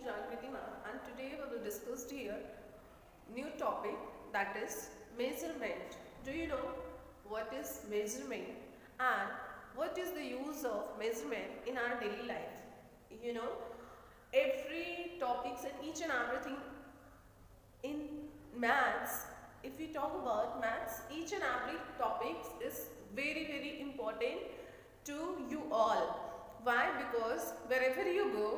Jagriti ma'am, and today we will discuss here new topic, that is measurement. Do you know what is measurement and what is the use of measurement in our daily life? You know, every topics and each and everything in maths. If we talk about maths, each and every topics is very important to you all. Why? Because wherever you go,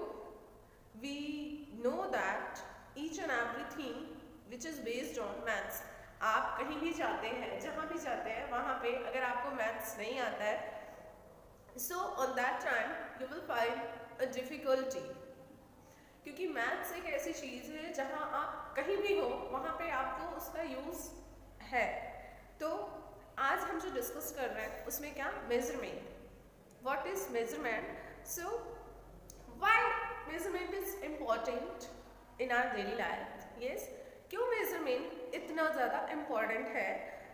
we know that each and everything which is based on maths. आप कहीं भी जाते हैं, जहाँ भी जाते हैं, वहाँ पे अगर आपको मैथ्स नहीं आता है, so on that time you will find a difficulty. क्योंकि मैथ्स एक ऐसी चीज़ है जहाँ आप कहीं भी हो वहाँ पे आपको उसका यूज़ है. तो आज हम जो डिस्कस कर रहे हैं उसमें क्या, measurement. What is measurement? So why measurement is important in our daily life. Yes, क्यों मेजरमेंट इतना ज़्यादा इम्पॉर्टेंट है?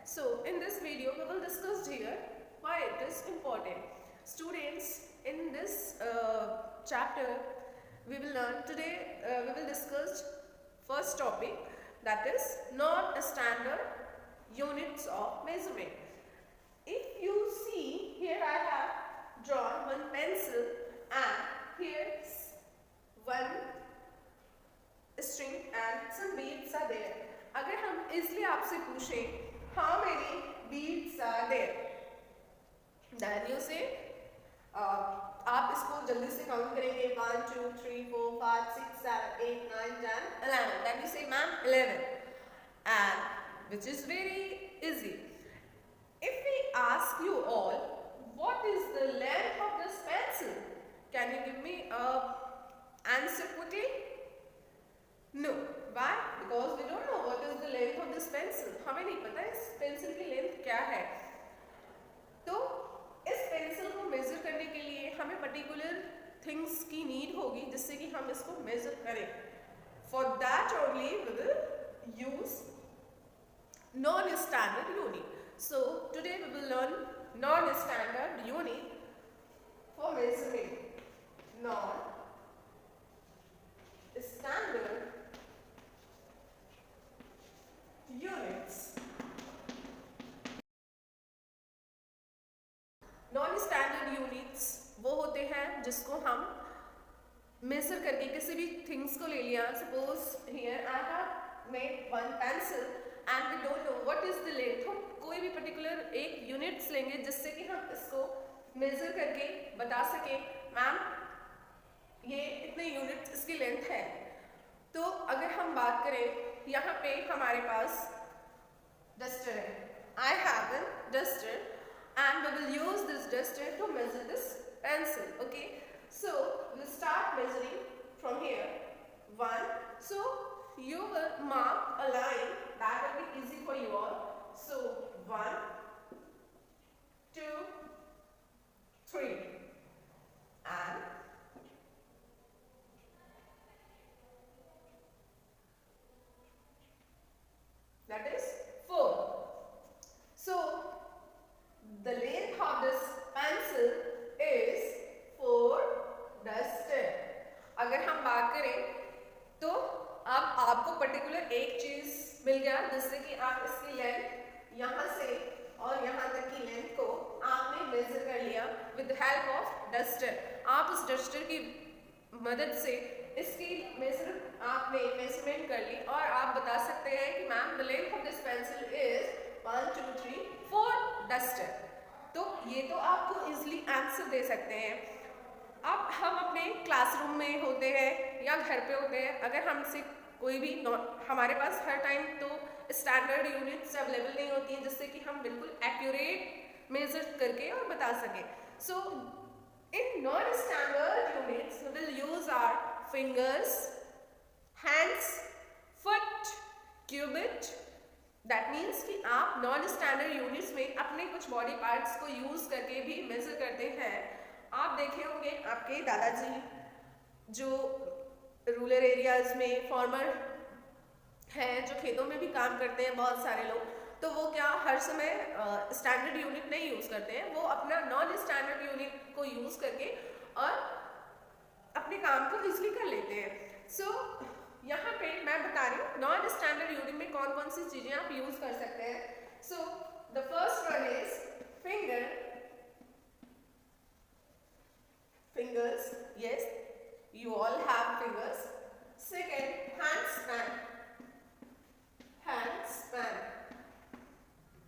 So in this video we will discuss here why it is important. Students, in this chapter we will learn today, we will discuss first topic, that is non-standard units of measurement. If you see here, I have drawn one pencil and here one string and some beads are there. अगर हम इसलिए आपसे पूछें how many beads are there, then you say आप इसको जल्दी से count करेंगे 1 2 3 4 5 6 7 8 9 10 11. Then you say ma'am 11, and which is very easy. If we ask you all what is the length of this pencil, can you give me a answer quickly? No. Why? Because we don't know what is the length of this pencil. हमें नहीं पता इस pencil की length क्या है. तो इस pencil को मेजर करने के लिए हमें पर्टिकुलर थिंग्स की नीड होगी जिससे कि हम इसको मेजर करें. For that only we will use non standard unit. So today we will learn non standard unit for measurement. Non standard units. Non standard units वो होते हैं जिसको हम मेजर करके किसी भी थिंग्स को ले लिया. Suppose here I have made one pencil and we don't know what is the length. हम कोई भी पर्टिकुलर एक यूनिट्स लेंगे जिससे कि हम इसको मेजर करके बता सकें मैम ये इतने यूनिट्स इसकी लेंथ है. तो अगर हम बात करें यहाँ पे हमारे पास डस्टर है. I have an duster and we will use this duster to measure this pencil. Okay, so we'll start measuring from here. 1. So you will mark a line that will be easy for you all. So 1 2 3 and that is 4. So the length of this pencil is 4 duster. अगर हम बात करें तो अब आपको particular एक चीज मिल गया जिससे कि आप इसकी लेंथ यहाँ से और यहाँ तक की लेंथ को आपने मेजर कर लिया विद हेल्प ऑफ डस्टर. आप उस डस्टर की मदद से इसकी आपने मेजरमेंट कर ली और आप बता सकते हैं कि ma'am the length of this pencil is 1 2 3 4 duster. तो ये तो आपको इजीली आंसर दे सकते हैं. अब हम अपने क्लासरूम में होते हैं या घर पे होते हैं, अगर हमसे कोई भी हमारे पास हर टाइम तो स्टैंडर्ड यूनिट्स अवेलेबल नहीं होती हैं जिससे कि हम बिल्कुल एक्यूरेट मेजर करके और बता सकें. So in non standard units we will use our fingers, hands, foot, cubit. That means कि आप नॉन स्टैंडर्ड यूनिट्स में अपने कुछ बॉडी पार्ट्स को यूज करके भी मेजर करते हैं. आप देखे होंगे आपके दादाजी जो रूरल एरियाज में फार्मर हैं, जो खेतों में भी काम करते हैं बहुत सारे लोग, तो वो क्या हर समय स्टैंडर्ड यूनिट नहीं यूज करते हैं. वो अपना नॉन स्टैंडर्ड यूनिट को यूज करके और अपने काम को इजीली कर लेते हैं. सो यहाँ पे मैं बता रही हूँ नॉन स्टैंडर्ड यूनिट में कौन कौन सी चीजें आप यूज कर सकते हैं. So the first one is finger. Fingers, yes, you all have fingers. Second, hand span. Hand span.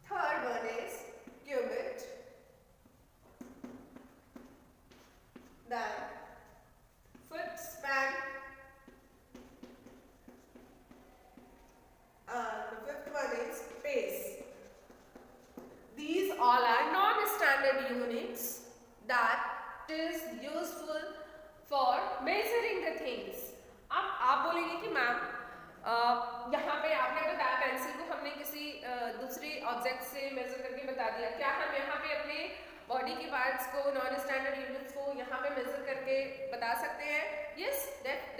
Third one is cubit. Then foot span. And the fifth one is pace. These all are non-standard units that is useful for measuring the things. अब आप बोलेंगे कि ma'am यहाँ पे आपने बताया pencil को हमने किसी दूसरे ऑब्जेक्ट से मेजर करके बता दिया. क्या हम यहाँ पे अपने बॉडी के पार्ट्स को नॉन स्टैंडर्ड यूनिट्स को यहाँ पे मेजर करके बता सकते हैं? Yes,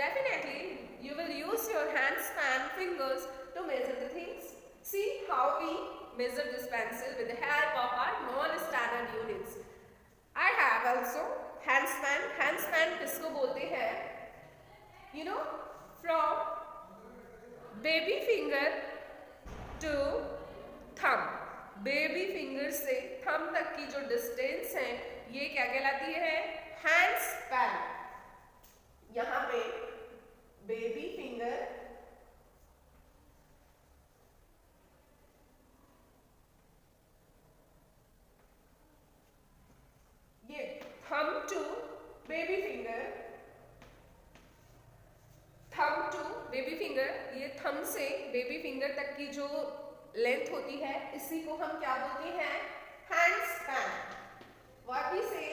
definitely you will use your hand span fingers to measure the things. See how we measure this pencil with the help of our non-standard units. I have also hand span. Hand span किसको बोलते हैं? You know, from baby finger to thumb. Baby finger से thumb तक की जो distance है, ये क्या कहलाती है? Hand span. यहाँ पे baby finger thumb to baby finger, thumb to baby finger, ये thumb से baby finger तक की जो लेंथ होती है इसी को हम क्या बोलते हैं? hand span. What we say?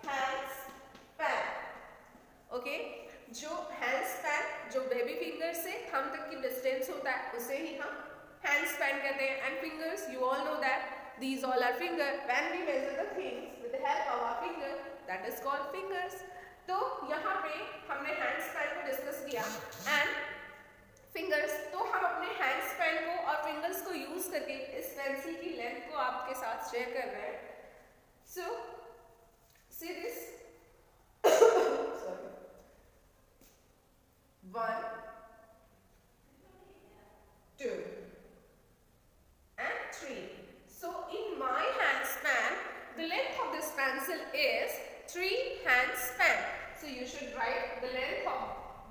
hand span. Okay? जो hand span जो baby finger से thumb तक की distance होता है उसे ही हम hand span कहते हैं. And fingers, you all know that these all are finger. When we measure the things with the help of our finger, that is called fingers. तो यहाँ पे हमने हैंड स्पैन को डिस्कस किया एंड फिंगर्स. तो हम अपने हैंड स्पैन को और फिंगर्स को यूज करके इस पेंसिल की लेंथ को आपके साथ शेयर कर रहे हैं. सो see this. Sorry. 1 2 and 3. So in my hand span, the length of this pencil is 3 hand span. So you should write the length of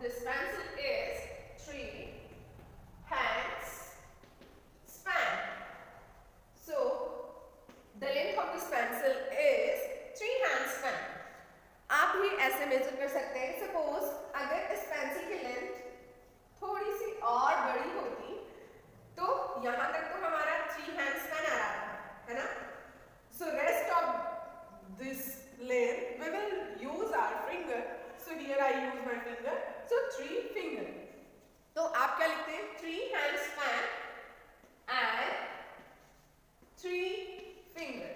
this pencil is 3 hands span. So the length of this pencil is 3 hand span. आप भी ऐसे major कर सकते हैं. Suppose अगर इस pencil की length थोड़ी सी और बड़ी होती तो यहाँ तक तो हमारा 3 hand span आ रहा था, है ना? So rest of this length we will use our finger. So here I use my finger. So 3 finger. तो आप क्या लिखते हैं? 3 hand span and 3 finger.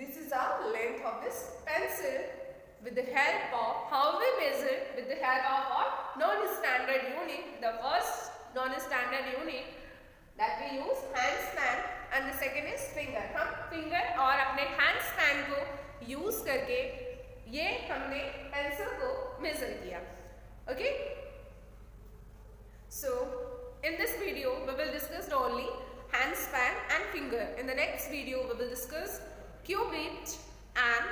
This is our length of this pencil with the help of how we measure with the help of our non-standard unit. The first non-standard unit that we use hand span and the second is finger. हम finger और अपने hand span को use करके ये हमने pencil को measure किया. Okay? So in this video we will discuss only hand span and finger. In the next video we will discuss cubit and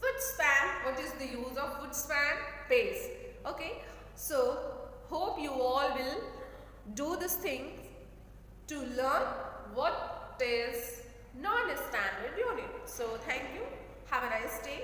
foot span. What is the use of foot span? Pace. Okay? So hope you all will do this thing to learn what is non-standard unit. So thank you. Have a nice day.